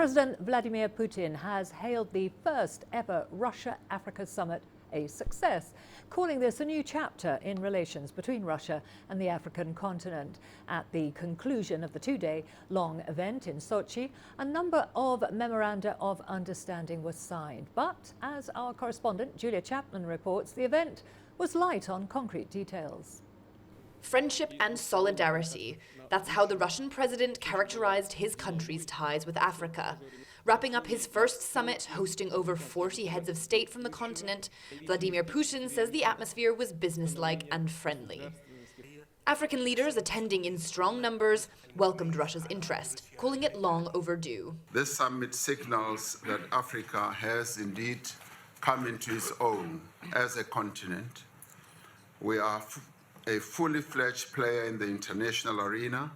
President Vladimir Putin has hailed the first ever Russia-Africa summit a success, calling this a new chapter in relations between Russia and the African continent. At the conclusion of the two-day-long event in Sochi, a number of memoranda of understanding were signed. But, as our correspondent Julia Chapman reports, the event was light on concrete details. Friendship and solidarity. That's how the Russian president characterized his country's ties with Africa. Wrapping up his first summit, hosting over 40 heads of state from the continent, Vladimir Putin says the atmosphere was businesslike and friendly. African leaders attending in strong numbers welcomed Russia's interest, calling it long overdue. This summit signals that Africa has indeed come into its own as a continent. We are a fully fledged player in the international arena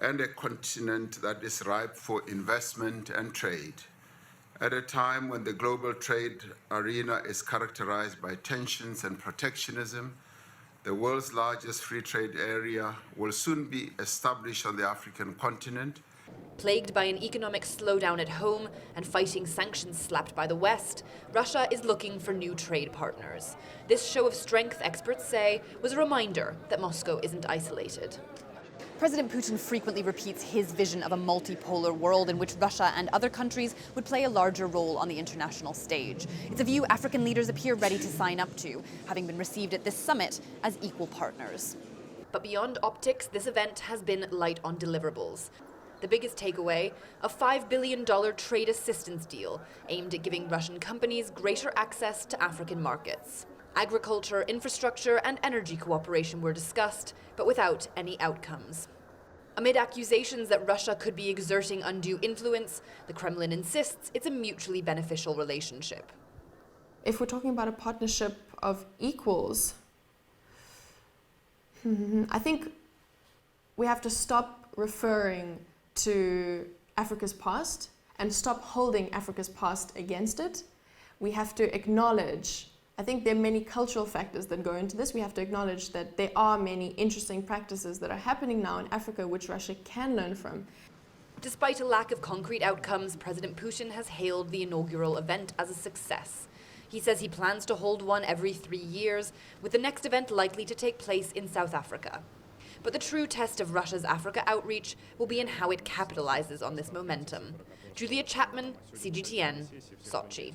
and a continent that is ripe for investment and trade. At a time when the global trade arena is characterized by tensions and protectionism, the world's largest free trade area will soon be established on the African continent. Plagued by an economic slowdown at home and fighting sanctions slapped by the West, Russia is looking for new trade partners. This show of strength, experts say, was a reminder that Moscow isn't isolated. President Putin frequently repeats his vision of a multipolar world in which Russia and other countries would play a larger role on the international stage. It's a view African leaders appear ready to sign up to, having been received at this summit as equal partners. But beyond optics, this event has been light on deliverables. The biggest takeaway, a $5 billion trade assistance deal aimed at giving Russian companies greater access to African markets. Agriculture, infrastructure, and energy cooperation were discussed, but without any outcomes. Amid accusations that Russia could be exerting undue influence, the Kremlin insists it's a mutually beneficial relationship. If we're talking about a partnership of equals, I think we have to stop referring to Africa's past and stop holding Africa's past against it. We have to acknowledge, I think there are many cultural factors that go into this. We have to acknowledge that there are many interesting practices that are happening now in Africa which Russia can learn from. Despite a lack of concrete outcomes, President Putin has hailed the inaugural event as a success. He says he plans to hold one every 3 years, with the next event likely to take place in South Africa. But the true test of Russia's Africa outreach will be in how it capitalizes on this momentum. Julia Chapman, CGTN, Sochi.